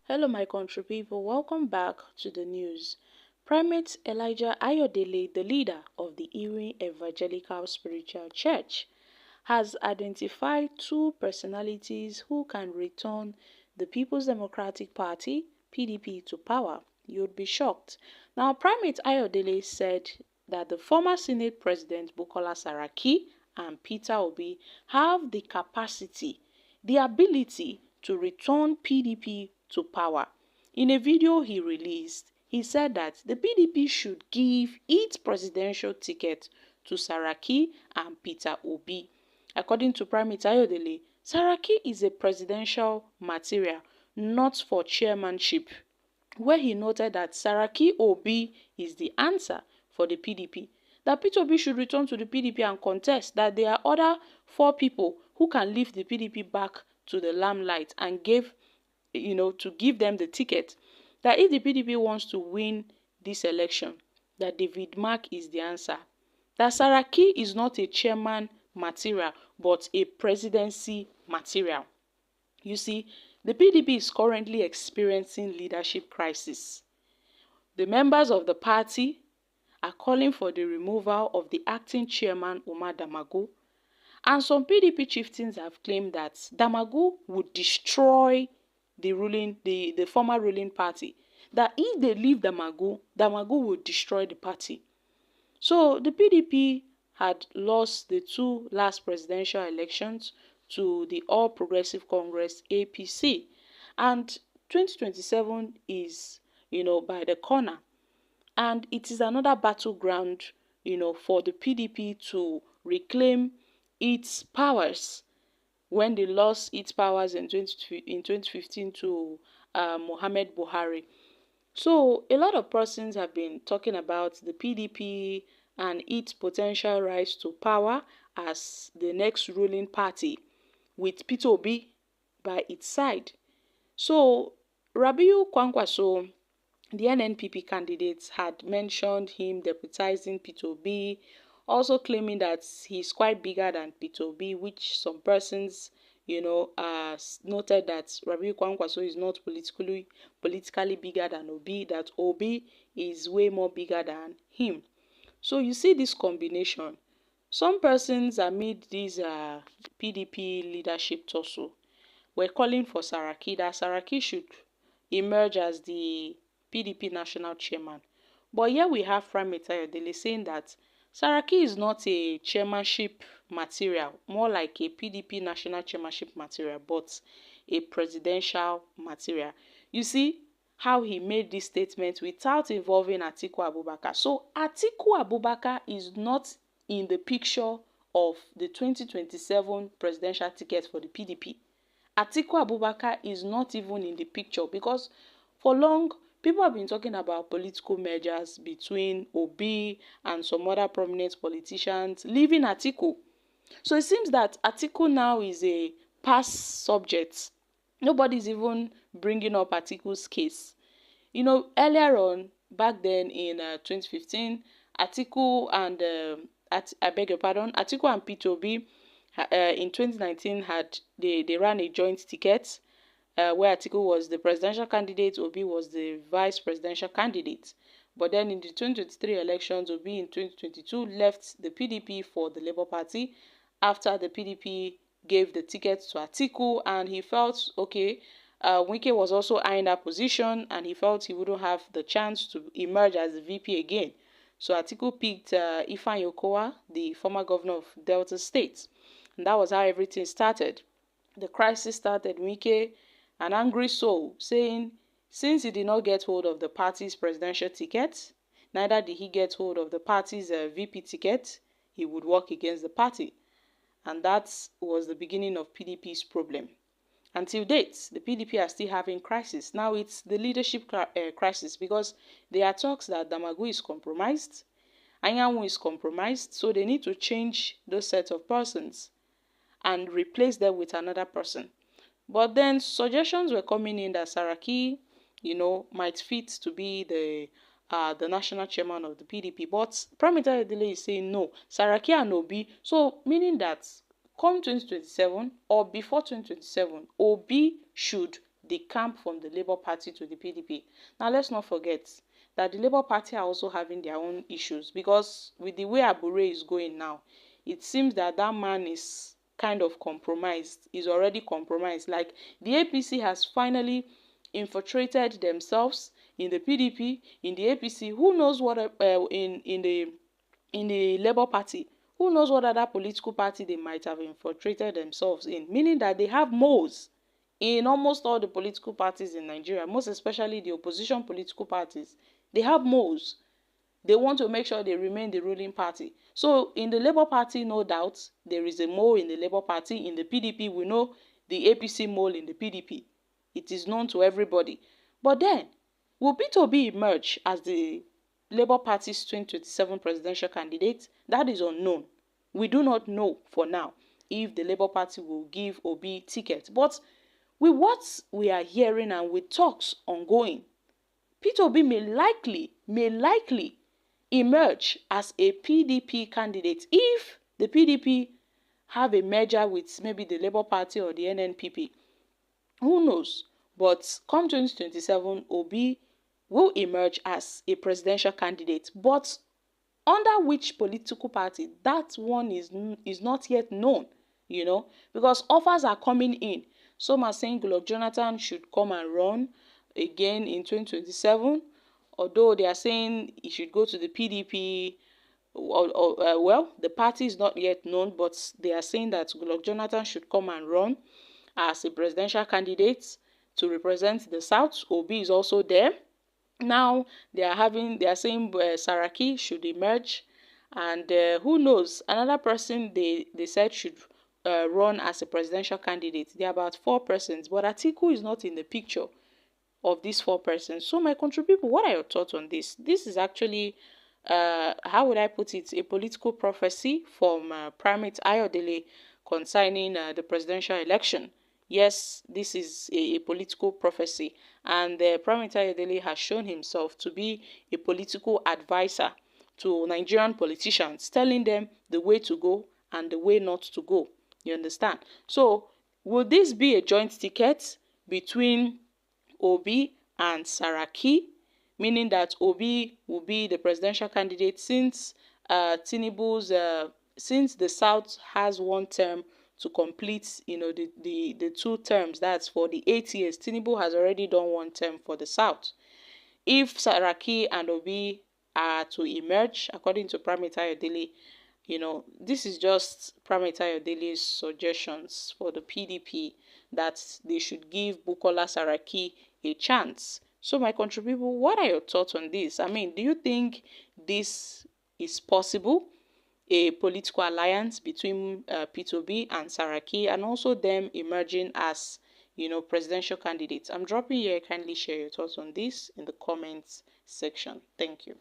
Hello my country people, welcome back to the news. Primate Elijah Ayodele, the leader of the Erie Evangelical Spiritual Church, has identified two personalities who can return the People's Democratic Party (PDP) to power. You'd be shocked. Now, Primate Ayodele said that the former Senate President Bukola Saraki and Peter Obi have the capacity, the ability to return PDP to power. In a video he released, he said that the PDP should give its presidential ticket to Saraki and Peter Obi. According to Primate Ayodele, Saraki is a presidential material, not for chairmanship, where he noted that Saraki Obi is the answer for the PDP, that Peter Obi should return to the PDP and contest, that there are other four people who can lift the PDP back to the limelight and give them the ticket, that if the PDP wants to win this election, that David Mark is the answer, that Saraki is not a chairman material but a presidency material. You see, the PDP is currently experiencing leadership crisis. The members of the party are calling for the removal of the acting chairman Umar Damagu, and some PDP chieftains have claimed that Damagu would destroy the former ruling party, that if they leave Damagu would destroy the party. So the PDP had lost the two last presidential elections to the All Progressive Congress (APC), and 2027 is by the corner, and it is another battleground for the PDP to reclaim its powers when they lost its powers in 2015 to Mohamed Buhari. So a lot of persons have been talking about the PDP and its potential rise to power as the next ruling party, with Peter Obi by its side. So Rabiu Kwankwaso, the NNPP candidate, had mentioned him deputizing Peter Obi, also claiming that he's quite bigger than Peter Obi, which some persons noted that Rabiu Kwankwaso is not politically bigger than Obi, that Obi is way more bigger than him. So you see this combination. Some persons amid this PDP leadership tussle were calling for Saraki, that Saraki should emerge as the PDP national chairman. But here we have Primate Ayodele saying that Saraki is not a chairmanship material, more like a PDP national chairmanship material, but a presidential material. You see how he made this statement without involving Atiku Abubakar. So Atiku Abubakar is not in the picture of the 2027 presidential ticket for the PDP. Atiku Abubakar is not even in the picture because for long, people have been talking about political mergers between Obi and some other prominent politicians, leaving Atiku. So it seems that Atiku now is a past subject. Nobody's even bringing up Atiku's case. Earlier on, back then in 2015, Atiku and Atiku and Peter Obi in 2019 they ran a joint ticket where Atiku was the presidential candidate, Obi was the vice presidential candidate. But then in the 2023 elections, Obi in 2022 left the PDP for the Labour Party after the PDP gave the ticket to Atiku, and he felt, okay, Wike was also eyeing that position, and he felt he wouldn't have the chance to emerge as the VP again. So Atiku picked Ifeanyi Okowa, the former governor of Delta State. And that was how everything started. The crisis started. Wike, an angry soul, saying since he did not get hold of the party's presidential ticket, neither did he get hold of the party's VP ticket, he would work against the party. And that was the beginning of PDP's problem. Until date, the PDP are still having crisis. Now it's the leadership crisis, because there are talks that Damagu is compromised, Anyanwu is compromised, so they need to change those set of persons and replace them with another person. But then suggestions were coming in that Saraki, might fit to be the national chairman of the PDP. But Primate Ayodele is saying no, Saraki and Obi. So meaning that come 2027 or before 2027, Obi should the camp from the Labour Party to the PDP. Now, let's not forget that the Labour Party are also having their own issues, because with the way Abure is going now, it seems that that man is kind of compromised, is already compromised. Like, the APC has finally infiltrated themselves in the PDP, in the APC. Who knows what in the Labour Party? Who knows what other political party they might have infiltrated themselves in? Meaning that they have moles in almost all the political parties in Nigeria, most especially the opposition political parties. They have moles. They want to make sure they remain the ruling party. So in the Labour Party, no doubt, there is a mole in the Labour Party. In the PDP, we know the APC mole in the PDP. It is known to everybody. But then, will Peter Obi emerge as the Labour Party's 2027 presidential candidate? That is unknown. We do not know for now if the Labour Party will give Obi ticket. But with what we are hearing and with talks ongoing, Peter Obi may likely emerge as a PDP candidate if the PDP have a merger with maybe the Labour Party or the NNPP. Who knows? But come 2027, Obi will emerge as a presidential candidate. But under which political party, that one is not yet known, because offers are coming in. Some are saying Goodluck Jonathan should come and run again in 2027, although they are saying he should go to the PDP. Well, the party is not yet known, but they are saying that Goodluck Jonathan should come and run as a presidential candidate to represent the South. Obi is also there. Now they are saying Saraki should emerge, and who knows, another person they said should run as a presidential candidate. There are about 4 persons, but Atiku is not in the picture of these 4 persons. So my country people, what are your thoughts on this? This is actually, how would I put it, a political prophecy from Primate Ayodele concerning the presidential election. Yes, this is a political prophecy, and Primate Ayodele has shown himself to be a political advisor to Nigerian politicians, telling them the way to go and the way not to go. You understand? So, will this be a joint ticket between Obi and Saraki, meaning that Obi will be the presidential candidate since since the South has 1 term to complete, the 2 terms, that's for the 8 years. Tinubu has already done 1 term for the South. If Saraki and Obi are to emerge, according to Primate Ayodele, this is just Primate Ayodele's suggestions for the PDP, that they should give Bukola Saraki a chance. So my country people, what are your thoughts on this? I mean, do you think this is possible? A political alliance between Peter Obi and Saraki, and also them emerging as, presidential candidates. I'm dropping here. Kindly share your thoughts on this in the comments section. Thank you.